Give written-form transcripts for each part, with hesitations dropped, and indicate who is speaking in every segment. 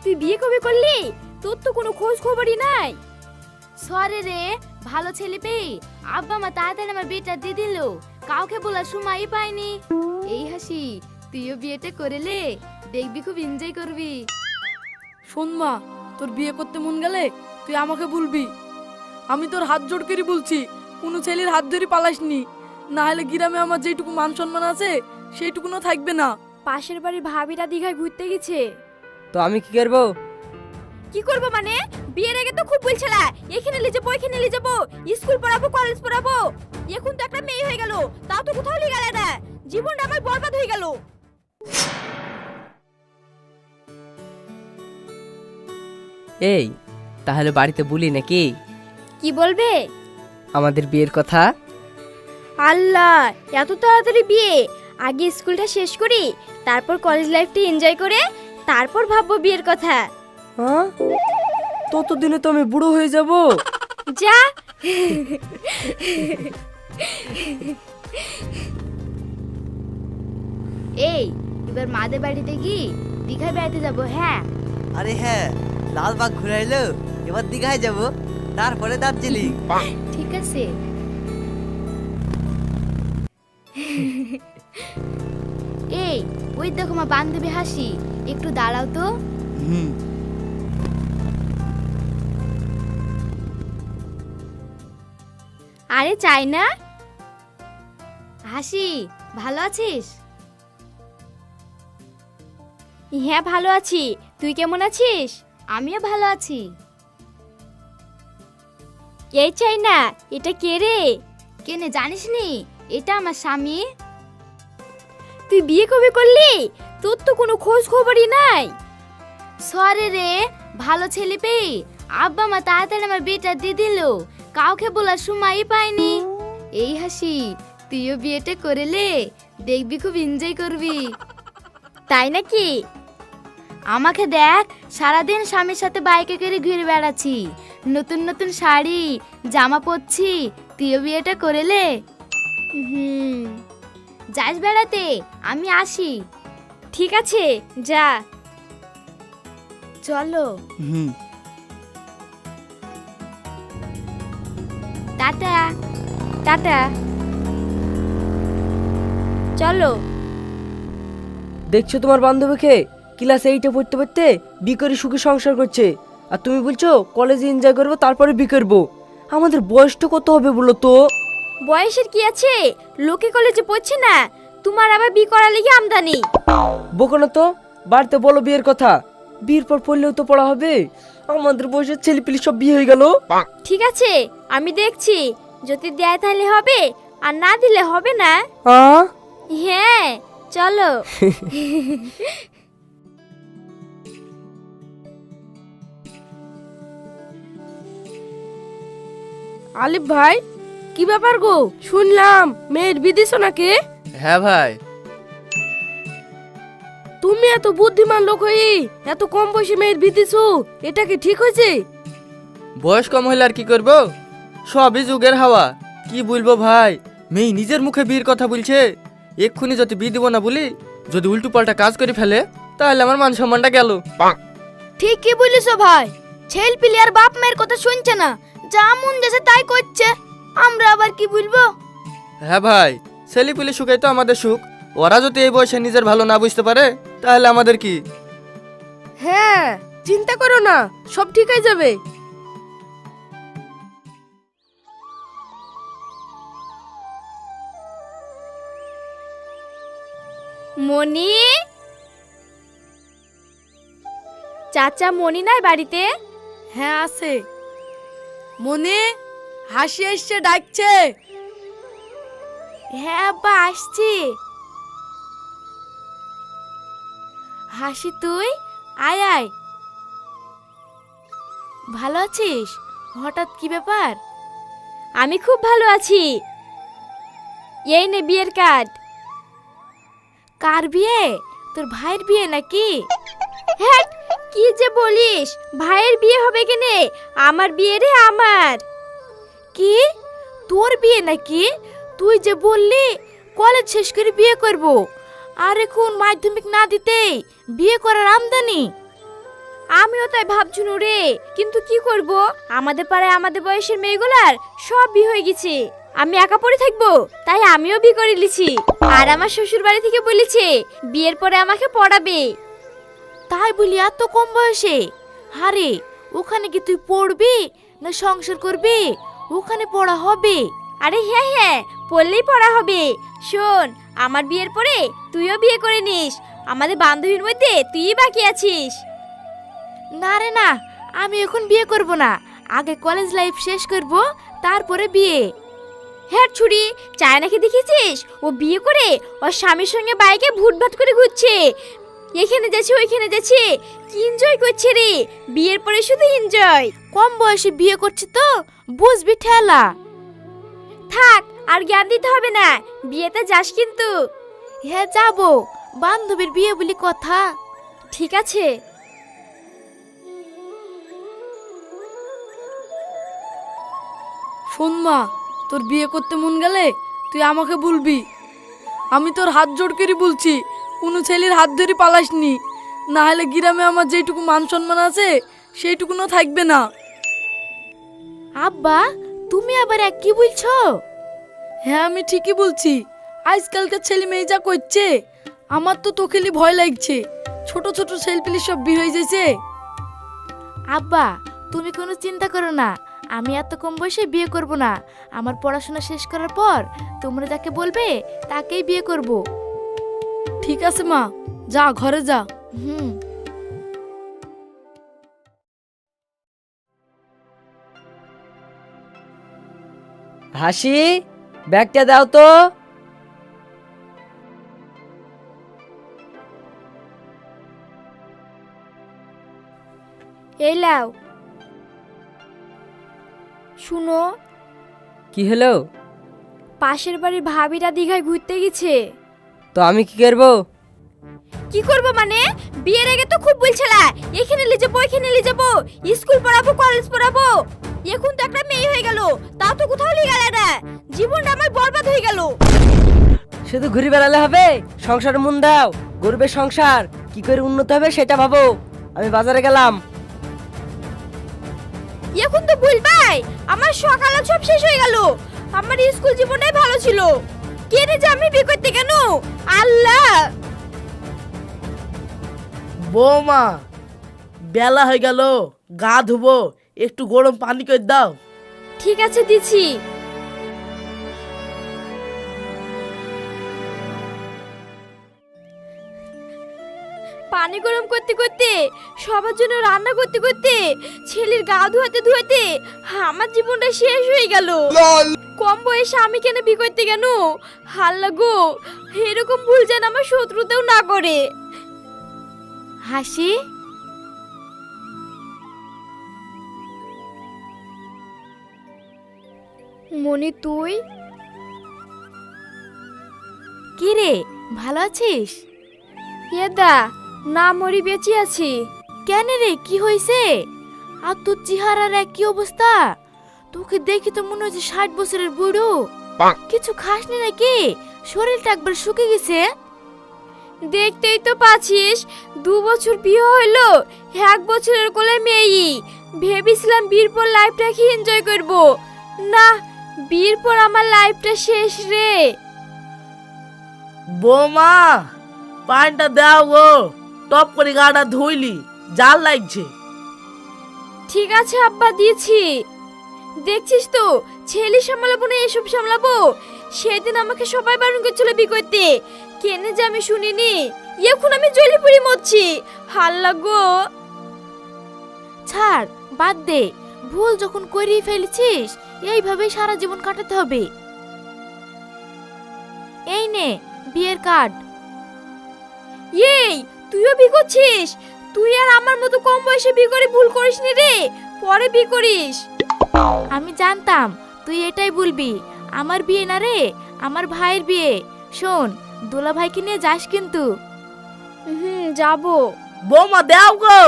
Speaker 1: তুই বিয়ে কবে করলি? তোর তো কোনো খোঁজ খবরই নাই।
Speaker 2: সরে রে, ভালো ছেলে পেয়ে আব্বা মা তাড়াতাড়ি আমার বিয়েটা দিয়ে দিল, কাউকে বলার সময়ই পাইনি। এই হাসি, তুইও বিয়েটা করেলে দেখবি খুব এনজয় করবি।
Speaker 3: শোন মা, তোর বিয়ে করতে মন গেলে তুই আমাকে বলবি। আমি তোর হাত জোড় করে বলছি, কোনো ছেলের হাত ধরে পালাসনি, না হলে গ্রামে আমার যেটুকু মান সম্মান আছে সেইটুকুনও থাকবে না।
Speaker 1: পাশের বাড়ির ভাবিরা দীঘায় ঘুরতে গেছে।
Speaker 4: তো আমি কি করবো?
Speaker 1: কি করব মানে? বিয়ের আগে তো খুব বলছিলা এখানে নিয়ে যাবো, এখানে নিয়ে যাবো, স্কুল পড়াবো, কলেজ পড়াবো। এখন তো একটা মেয়ে হয়ে গেল, তাও তো কোথাও নিয়ে গেলে না। জীবনটা আমার বরবাদ হয়ে গেল।
Speaker 4: এই, তাহলে বাড়িতে বলি নাকি
Speaker 1: কি বলবে?
Speaker 4: আমাদের বিয়ের কথা?
Speaker 1: আল্লাহ, এত তাড়াতাড়ি বিয়ে? আগে স্কুলটা শেষ করি, তারপর কলেজ লাইফটা এনজয় করে তারপর ভাববো বিয়ের কথা।
Speaker 4: হ্যাঁ, ততদিনে তো আমি বুড়ো হয়ে যাব।
Speaker 1: যা।
Speaker 2: এই, এবার মাদের বাড়িতে কি দীঘায় বেড়াতে যাব? হ্যাঁ।
Speaker 5: আরে হ্যাঁ, লালবাগ ঘুরে এলো, এবার দীঘায় যাব, তারপরে দার্জিলিং।
Speaker 2: ঠিক আছে। এই, ওই দেখো মা বান্ধবী হাসি, একটু দাঁড়াও তো।
Speaker 5: হুম।
Speaker 1: আরে চাই না।
Speaker 2: হাসি, ভালো আছিস?
Speaker 1: হ্যাঁ ভালো আছি, তুই কেমন আছিস?
Speaker 2: আমিও ভালো আছি।
Speaker 1: এই চাই না, এটা কে রে?
Speaker 2: কেনে জানিস নি? এটা আমার স্বামী।
Speaker 1: তুই বিয়ে কবে করলি? তোর তো কোনো খোঁজ খবরই নাই।
Speaker 2: সরে রে, ভালো ছেলে পেয়ে আব্বা মা তাড়াতাড়ি আমার বিয়েটা দিয়ে দিল, কাউকে বলার সময়ই পাইনি। এই হাসি, তুইও বিয়েটা করেলে দেখবি খুব এনজয় করবি।
Speaker 1: তাই নাকি?
Speaker 2: আমাকে দেখ, সারাদিন স্বামীর সাথে বাইকে করে ঘুরে বেড়াচ্ছি, নতুন নতুন শাড়ি জামা পরছি। তুইও বিয়েটা করেলে?
Speaker 1: হুম,
Speaker 2: যাস বেড়াতে, আমি আসি।
Speaker 1: ঠিক আছে, যা।
Speaker 2: চলো।
Speaker 5: হুম।
Speaker 2: টাটা।
Speaker 1: টাটা। চলো।
Speaker 4: দেখছো তোমার বান্ধবীকে ক্লাস 8-এ পড়তে পড়তে বিয়ে করে সুখে সংসার করছে, আর তুমি বলছো কলেজে এনজয় করবো তারপরে বিয়ে করবো। আমাদের বয়সটা কত হবে বলো তো?
Speaker 1: বয়সের কি আছে? লোকে কলেজে পড়ছে না, তোমার আবার বিয়ে করার লেগে আমদানি।
Speaker 4: বকো না তো, বাড়িতে বলো বিয়ের কথা। বিয়ের পর পড়লেও তো পড়া হবে। আমাদের বয়সের ছেলেপিলি সব বিয়ে হয়ে গেল।
Speaker 1: ঠিক আছে, আমি দেখছি, যদি দেয় তাহলে হবে, আর না দিলে হবে না।
Speaker 4: হ্যাঁ,
Speaker 1: হ্যাঁ, চলো।
Speaker 3: আলিফ ভাই, কি ব্যাপার গো? শুনলাম মেয়ের বিদেশ নাকি?
Speaker 6: হ্যাঁ ভাই।
Speaker 3: তুমি এত বুদ্ধিমান লোক হয়ে এত কম বয়সে মেয়ের বিদেশ, এটা কি ঠিক হয়েছে?
Speaker 6: বয়স কম হলে আর কি করব, সবই যুগের হাওয়া। কি বলবো ভাই, মেয়ে নিজের মুখে বিয়ের কথা বলছে। এক্ষুনি যদি বিয়ে দিব না বলি, যদি উল্টো পাল্টা কাজ করে ফেলে, তাহলে আমার মান সম্মানটা গেল।
Speaker 1: ঠিক কি বলিস ভাই, ছেল পিলি আর বাপ মায়ের কথা শুনছে না, যা মন যাচ্ছে তাই করছে, আমরা আবার কি বলবো?
Speaker 6: হ্যাঁ ভাই, ছেলে পিলে সুখাই তো আমাদের সুখ। ওরা যদি এই বয়সে নিজের ভালো না বুঝতে পারে, তাহলে আমাদের কি?
Speaker 3: হ্যাঁ, চিন্তা করো না, সব ঠিক হয়ে যাবে।
Speaker 1: মনি, চাচা মনি নাই বাড়িতে?
Speaker 3: হ্যাঁ আছে। মনে হাসি এসছে, ডাকছে।
Speaker 1: হ্যাঁ আব্বা, আসছি। হাসি তুই আয় আয়। ভালো আছিস? হঠাৎ কি ব্যাপার? আমি খুব ভালো আছি। এই নে বিয়ের কার্ড। কার বিয়ে? তোর ভাইয়ের বিয়ে নাকি? হ্যাঁ, কি যে বলিস, ভাইয়ের বিয়ে হবে কেনে? আমার বিয়ে রে, আমার। কি, তোর বিয়ে নাকি? তুই যে বললি কলেজ শেষ করে বিয়ে করব, আর এখন মাধ্যমিক না দিতেই বিয়ে করার আমদানি। আমিও তাই ভাবছুন রে, কিন্তু কি করব, আমাদের পাড়ায় আমাদের বয়সের মেয়েগুলার সব বিয়ে হয়ে গেছে। আমি একা পড়ে থাকবো, তাই আমিও বিয়ে করে লিছি। আর আমার শ্বশুর বাড়ি থেকে বলেছে বিয়ের পরে আমাকে পড়াবে।
Speaker 2: তাই বলি এত কম বয়সে? আরে ওখানে কি তুই পড়বি না সংসার করবি? ওখানে পড়া হবে।
Speaker 1: আরে হ্যাঁ হ্যাঁ, পড়লেই পড়া হবে। শোন, আমার বিয়ের পরে তুইও বিয়ে করে নিস। আমাদের বান্ধবীর মধ্যে তুই বাকি আছিস।
Speaker 2: না রে না, আমি এখন বিয়ে করব না, আগে কলেজ লাইফ শেষ করব, তারপরে বিয়ে।
Speaker 1: হ্যাঁ ছুরি, চায়নাকে দেখেছিস? ও বিয়ে করে ওর স্বামীর সঙ্গে বাইকে ভুটভাট করে ঘুরছে। এখানে যাচ্ছে ওইখানে যাচ্ছে, কি এনজয় করছে রে। বিয়ের পরে শুধু এনজয়।
Speaker 2: কম বয়সে বিয়ে করছে তো বুঝবি ঠেলা।
Speaker 1: থাক, আর জ্ঞান দিতে হবে না, বিয়েতে যাস কিন্তু।
Speaker 2: হ্যাঁ যাব, বান্ধবীর বিয়ে বলি কথা।
Speaker 1: ঠিক আছে।
Speaker 3: শোন মা, তোর বিয়ে করতে মন গেলে তুই আমাকে বলবি। আমি তোর হাত জোড় করে বলছি, কোনো ছেলের হাত ধরে পালাসনি, না হলে গ্রামে আমার যেটুকু মান সম্মান আছে সেইটুকুনও থাকবে না।
Speaker 2: আব্বা, তুমি আবার এক কি বলছো?
Speaker 3: হ্যাঁ আমি ঠিকই বলছি। আজকালকার ছেলে মেয়ে যা করছে, আমার তো তোকেলি ভয় লাগছে। ছোট ছোট ছেলেপিলি সব বিয়ে হয়ে যাচ্ছে।
Speaker 2: আব্বা, তুমি কোনো চিন্তা করো না, আমি এত কম বয়সে বিয়ে করব না। আমার পড়াশোনা শেষ করার পর তোমরা যাকে বলবে তাকেই বিয়ে করব।
Speaker 3: ঠিক আছে মা, যা ঘরে যা।
Speaker 2: হুম।
Speaker 4: হাসি, ব্যাগটা দাও তো।
Speaker 1: এই লাও। শুনো,
Speaker 4: কি হলো?
Speaker 1: পাশের বাড়ির ভাবিরা দীঘায় ঘুরতে গেছে।
Speaker 4: তো আমি কি করবো?
Speaker 1: কি করবো মানে? বিয়ের আগে তো খুব বলছিলা এখানে নিয়ে যাবো ওইখানে নিয়ে যাবো, স্কুল পড়াবো কলেজ পড়াবো। এখন তো একটা মেয়ে হয়ে গেল, তাও তো কোথাও নিয়ে গেল না। জীবনটা আমার বরবাদ হয়ে গেল।
Speaker 4: শুধু ঘুরে বেড়ালে হবে? সংসারে মন দাও। গরিবের সংসার কি করে উন্নত হবে সেটা ভাবো। আমি বাজারে গেলাম।
Speaker 1: এখন তো বলবাই আমার সকাল সব শেষ হয়ে গেল। আমার স্কুল জীবনটাই ভালো ছিল। কেন যে আমি বিয়ে করতে কেন? আল্লাহ!
Speaker 7: বৌমা, বেলা হয়ে গেল, গা ধুবো, একটু গরম পানি করে দাও।
Speaker 1: ঠিক আছে, দিছি। পানি গরম করতে করতে, সবার জন্য রান্না করতে করতে, ছেলের গা ধোয়াতে ধোয়াতে আমার জীবনটা শেষ হয়ে গেল। কম বয়সে আমি কেন বিয়ে করতে কেন? হাল্লা গো, এরকম ভুল যেন আমার শত্রুতেও না করে।
Speaker 2: হাসি,
Speaker 1: মনি তুই?
Speaker 2: কি রে, ভালো আছিস?
Speaker 1: দা না, মরি বেঁচে আছি।
Speaker 2: কেন রে, কি হয়েছে? আর তোর চেহারার এক কি অবস্থা? তোকে দেখি তো মনে হচ্ছে 60 বছরের বুড়ো। কিছু খাসনি নাকি? শরীরটা একবার শুকে গেছে।
Speaker 1: দেখতেই তো পাচ্ছিস, 2 বছর বিয়ে হইলো, 1 বছরের কোলে মেয়ে। ভেবেছিলাম বিয়ের পর লাইফটাকে এনজয় করব, না, বিয়ের পর আমার লাইফটা শেষ রে।
Speaker 7: বৌমা, পানিটা দাও গো, টপ করে গাটা ধুইলি, জাল লাগছে।
Speaker 1: ঠিক আছে আব্বা, দিয়েছি। দেখছিস তো, ছেলে সামলাবো না এসব সামলাবো। সেদিন আমাকে সবাই বারণ করছিল বিয়ে করতে, কেনে যে আমি শুনিনি। এখন আমি জ্বলে পুড়ে মরছি। হাল্লা গো।
Speaker 2: ছাড়, বাদ দে। ভুল যখন করেই ফেলেছিস, এইভাবেই সারা জীবন কাটাতে হবে। এই নে বিয়ের কার্ড।
Speaker 1: এই, তুইও বিয়ে করছিস? তুই আর আমার মতো কম বয়সে বিয়ে করে ভুল করিসনি রে, পরে বিয়ে করিস।
Speaker 2: আমি জানতাম তুই এটাই বলবি। আমার বিয়ে না রে, আমার ভাইয়ের বিয়ে। শোন, দোলা ভাইকে নিয়ে যাস কিন্তু।
Speaker 1: যাবো।
Speaker 7: বৌমা দাও গো,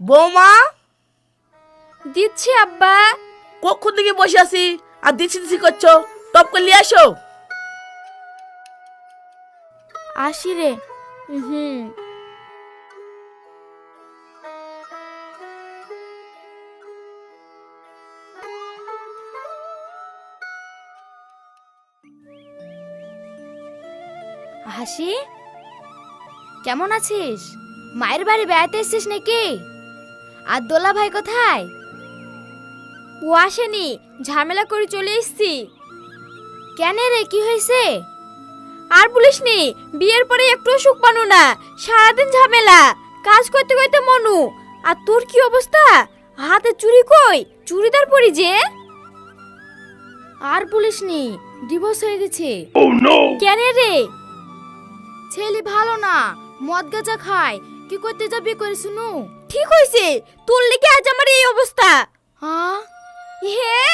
Speaker 7: বৌমা।
Speaker 1: দিচ্ছি আব্বা।
Speaker 7: কখন থেকে বসে আছি আর দিচ্ছি দিচ্ছি করছো, টপ করে নিয়ে আসো।
Speaker 2: আসি রে। হাসি, কেমন আছিস? মায়ের বাড়ি বেড়াতে এসেছিস নাকি? আর দোলা ভাই কোথায়?
Speaker 1: ও আসেনি, ঝামেলা করে চলে এসেছি।
Speaker 2: কেন রে, কি হয়েছে?
Speaker 1: আর বলিসনি, বিয়ের পরে একটু সুখ পানো না, সারাদিন ঝামেলা, কাজ করতে করতে মনু। আর তোর কি অবস্থা? হাতে চুরি কই? চুড়িদার পরি যে।
Speaker 2: আর বলিসনি, ডিভোর্স হয়ে গেছে।
Speaker 1: কেন রে?
Speaker 2: ছেলে ভালো না, মদ গাঁজা খায়। কি করতে যাবি করে শুনু?
Speaker 1: ঠিক হয়েছে, তোর লেগে আজ আমার এই অবস্থা।
Speaker 2: হ্যাঁ,
Speaker 1: হে